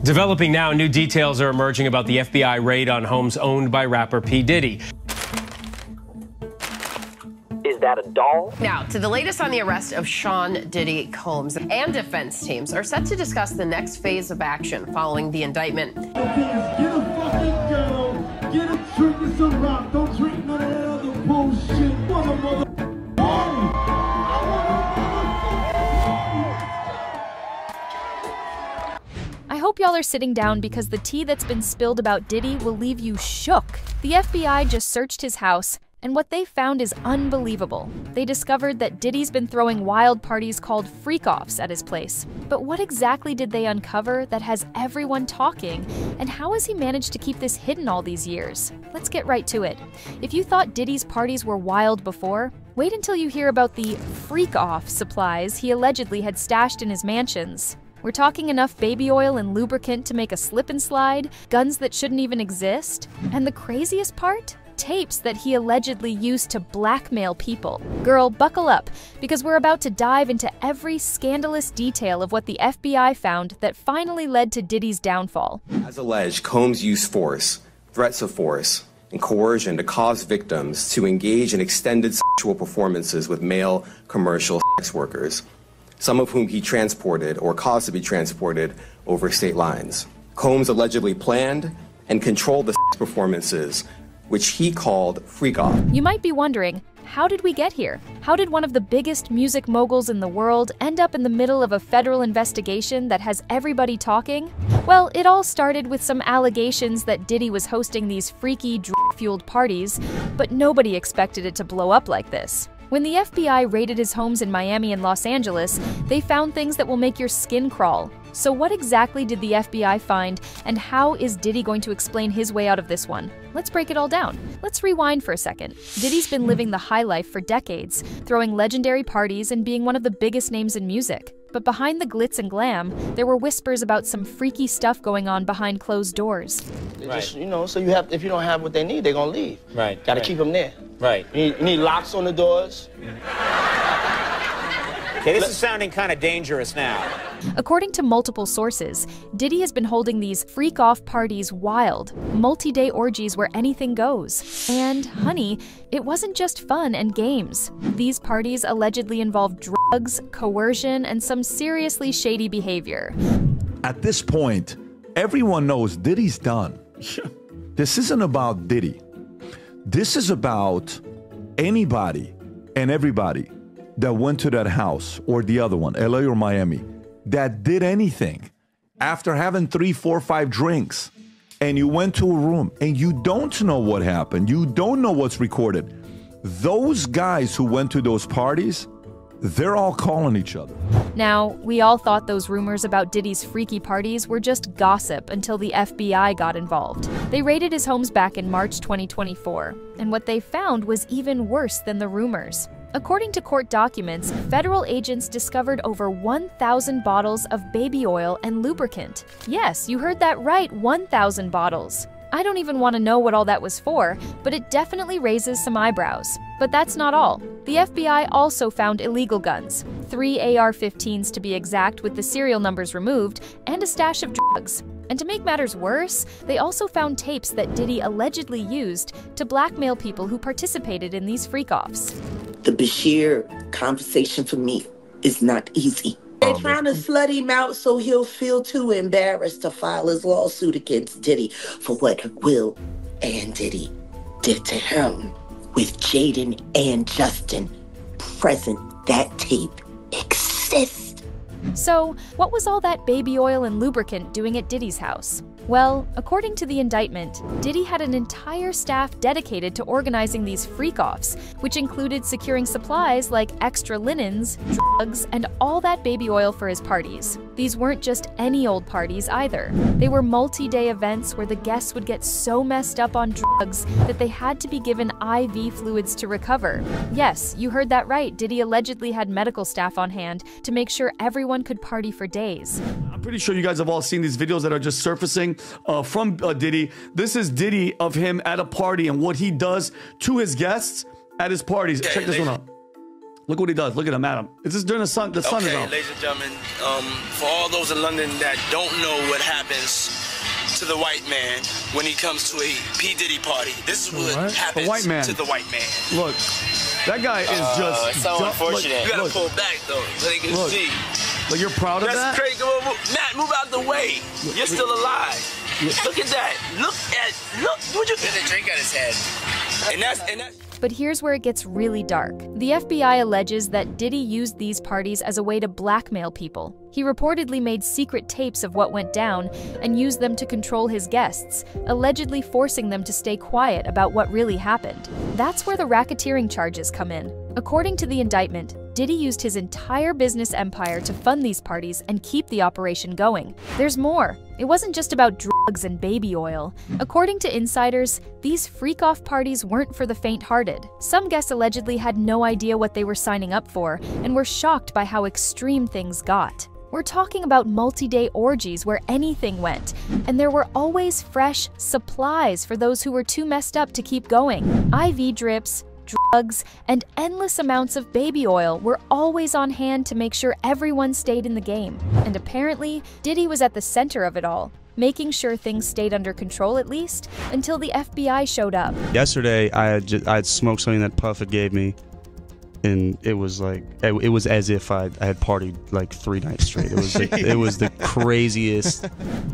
Developing now, new details are emerging about the FBI raid on homes owned by rapper P. Diddy. Is that a doll? Now, to the latest on the arrest of Sean Diddy Combs, and defense teams are set to discuss the next phase of action following the indictment. Get a fucking girl, get a drink and some rock, don't drink none of that other bullshit. I hope y'all are sitting down because the tea that's been spilled about Diddy will leave you shook. The FBI just searched his house, and what they found is unbelievable. They discovered that Diddy's been throwing wild parties called freak-offs at his place. But what exactly did they uncover that has everyone talking, and how has he managed to keep this hidden all these years? Let's get right to it. If you thought Diddy's parties were wild before, wait until you hear about the freak-off supplies he allegedly had stashed in his mansions. We're talking enough baby oil and lubricant to make a slip and slide, guns that shouldn't even exist, and the craziest part? Tapes that he allegedly used to blackmail people. Girl, buckle up, because we're about to dive into every scandalous detail of what the FBI found that finally led to Diddy's downfall. As alleged, Combs used force, threats of force, and coercion to cause victims to engage in extended sexual performances with male commercial sex workers, some of whom he transported or caused to be transported over state lines. Combs allegedly planned and controlled the sex performances, which he called freak-off. You might be wondering, how did we get here? How did one of the biggest music moguls in the world end up in the middle of a federal investigation that has everybody talking? Well, it all started with some allegations that Diddy was hosting these freaky, drug-fueled parties, but nobody expected it to blow up like this. When the FBI raided his homes in Miami and Los Angeles, they found things that will make your skin crawl. So what exactly did the FBI find, and how is Diddy going to explain his way out of this one? Let's break it all down. Let's rewind for a second. Diddy's been living the high life for decades, throwing legendary parties and being one of the biggest names in music. But behind the glitz and glam, there were whispers about some freaky stuff going on behind closed doors. Right. Just, so you have, if you don't have what they need, they're gonna leave. Right. Gotta keep them there. Right. You need locks on the doors. Okay, this is sounding kind of dangerous now. According to multiple sources, Diddy has been holding these freak-off parties wild, multi-day orgies where anything goes. And, honey, it wasn't just fun and games. These parties allegedly involved drugs, coercion, and some seriously shady behavior. At this point, everyone knows Diddy's done. This isn't about Diddy. This is about anybody and everybody that went to that house or the other one, LA or Miami, that did anything after having 3, 4, 5 drinks, and you went to a room and you don't know what happened, you don't know what's recorded. Those guys who went to those parties, they're all calling each other. Now, we all thought those rumors about Diddy's freaky parties were just gossip until the FBI got involved. They raided his homes back in March 2024, and what they found was even worse than the rumors. According to court documents, federal agents discovered over 1,000 bottles of baby oil and lubricant. Yes, you heard that right, 1,000 bottles. I don't even want to know what all that was for, but it definitely raises some eyebrows. But that's not all. The FBI also found illegal guns, 3 AR-15s to be exact with the serial numbers removed, and a stash of drugs. And to make matters worse, they also found tapes that Diddy allegedly used to blackmail people who participated in these freak-offs. The Bashir conversation for me is not easy. They're trying to slut him out so he'll feel too embarrassed to file his lawsuit against Diddy for what Will and Diddy did to him. With Jaden and Justin present, that tape exists. So, what was all that baby oil and lubricant doing at Diddy's house? Well, according to the indictment, Diddy had an entire staff dedicated to organizing these freak-offs, which included securing supplies like extra linens, drugs, and all that baby oil for his parties. These weren't just any old parties either. They were multi-day events where the guests would get so messed up on drugs that they had to be given IV fluids to recover. Yes, you heard that right. Diddy allegedly had medical staff on hand to make sure everyone could party for days. I'm pretty sure you guys have all seen these videos that are just surfacing from Diddy. This is Diddy of him at a party and what he does to his guests at his parties. Check this one out. Look what he does. Look at him, Adam. It's just during the sun. The sun is out. Ladies and gentlemen, for all those in London that don't know what happens to the white man when he comes to a P. Diddy party. This is what happens the white man. to the white man. Look, that guy is just... It's so unfortunate. You gotta look, pull back, though, so they can see. Like, you're proud of that? That's crazy. Matt, move out the way. You're still alive. Look at that. Look. What you get a drink at his head. And that's. But here's where it gets really dark. The FBI alleges that Diddy used these parties as a way to blackmail people. He reportedly made secret tapes of what went down and used them to control his guests, allegedly forcing them to stay quiet about what really happened. That's where the racketeering charges come in. According to the indictment, Diddy used his entire business empire to fund these parties and keep the operation going. There's more. It wasn't just about drugs and baby oil. According to insiders, these freak-off parties weren't for the faint-hearted. Some guests allegedly had no idea what they were signing up for and were shocked by how extreme things got. We're talking about multi-day orgies where anything went, and there were always fresh supplies for those who were too messed up to keep going. IV drips, drugs, and endless amounts of baby oil were always on hand to make sure everyone stayed in the game. And apparently, Diddy was at the center of it all, making sure things stayed under control at least until the FBI showed up. Yesterday, I had smoked something that Puff had gave me, and it was like it was as if I had partied like 3 nights straight. It was like, it was the craziest.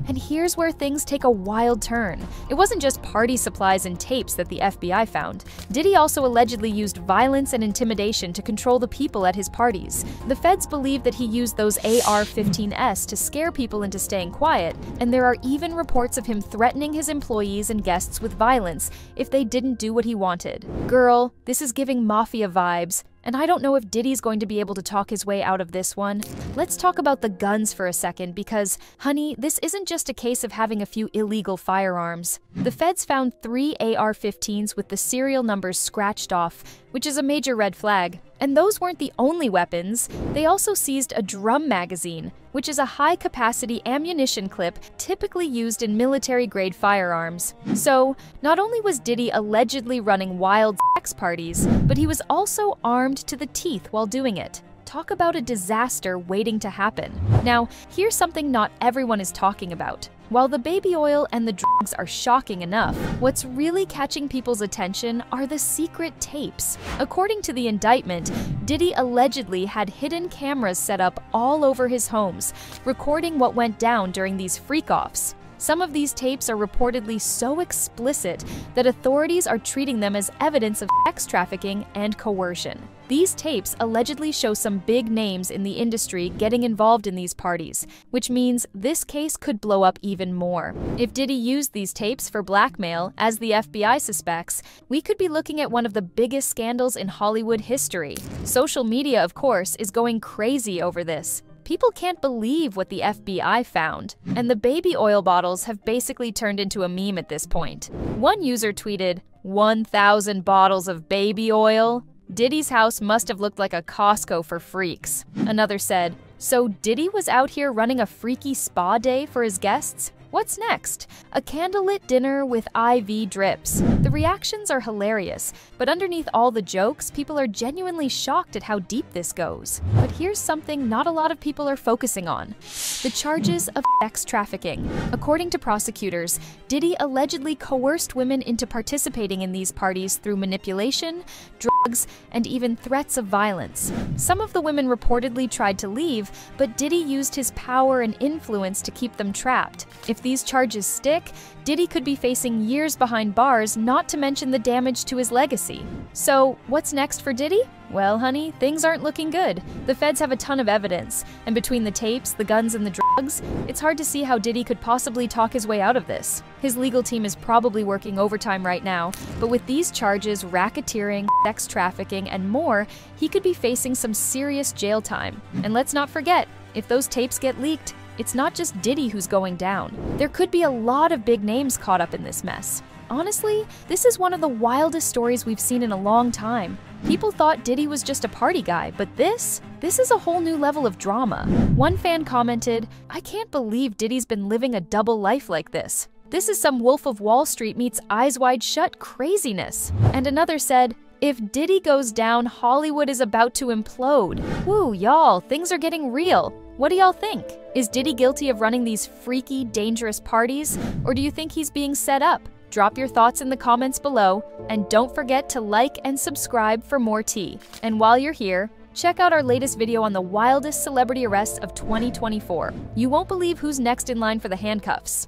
And here's where things take a wild turn. It wasn't just party supplies and tapes that the FBI found. Diddy also allegedly used violence and intimidation to control the people at his parties. The feds believe that he used those AR-15s to scare people into staying quiet, and there are even reports of him threatening his employees and guests with violence if they didn't do what he wanted. Girl, this is giving mafia vibes. And I don't know if Diddy's going to be able to talk his way out of this one. Let's talk about the guns for a second because, honey, this isn't just a case of having a few illegal firearms. The feds found 3 AR-15s with the serial numbers scratched off, which is a major red flag. And those weren't the only weapons. They also seized a drum magazine, which is a high-capacity ammunition clip typically used in military-grade firearms. So, not only was Diddy allegedly running wild sex parties, but he was also armed to the teeth while doing it. Talk about a disaster waiting to happen. Now, here's something not everyone is talking about. While the baby oil and the drugs are shocking enough, what's really catching people's attention are the secret tapes. According to the indictment, Diddy allegedly had hidden cameras set up all over his homes, recording what went down during these freak-offs. Some of these tapes are reportedly so explicit that authorities are treating them as evidence of sex trafficking and coercion. These tapes allegedly show some big names in the industry getting involved in these parties, which means this case could blow up even more. If Diddy used these tapes for blackmail, as the FBI suspects, we could be looking at one of the biggest scandals in Hollywood history. Social media, of course, is going crazy over this. People can't believe what the FBI found, and the baby oil bottles have basically turned into a meme at this point. One user tweeted, 1,000 bottles of baby oil? Diddy's house must have looked like a Costco for freaks. Another said, so Diddy was out here running a freaky spa day for his guests? What's next? A candlelit dinner with IV drips. The reactions are hilarious, but underneath all the jokes, people are genuinely shocked at how deep this goes. But here's something not a lot of people are focusing on: the charges of sex trafficking. According to prosecutors, Diddy allegedly coerced women into participating in these parties through manipulation, drugs, and even threats of violence. Some of the women reportedly tried to leave, but Diddy used his power and influence to keep them trapped. If these charges stick, Diddy could be facing years behind bars, not to mention the damage to his legacy. So, what's next for Diddy? Well, honey, things aren't looking good. The feds have a ton of evidence, and between the tapes, the guns, and the drugs, it's hard to see how Diddy could possibly talk his way out of this. His legal team is probably working overtime right now, but with these charges, racketeering, sex trafficking, and more, he could be facing some serious jail time. And let's not forget, if those tapes get leaked, it's not just Diddy who's going down. There could be a lot of big names caught up in this mess. Honestly, this is one of the wildest stories we've seen in a long time. People thought Diddy was just a party guy, but this is a whole new level of drama. One fan commented, I can't believe Diddy's been living a double life like this. This is some Wolf of Wall Street meets Eyes Wide Shut craziness. And another said, If Diddy goes down, Hollywood is about to implode. Woo, y'all, things are getting real. What do y'all think? Is Diddy guilty of running these freaky, dangerous parties? Or do you think he's being set up? Drop your thoughts in the comments below, and don't forget to like and subscribe for more tea. And while you're here, check out our latest video on the wildest celebrity arrests of 2024. You won't believe who's next in line for the handcuffs.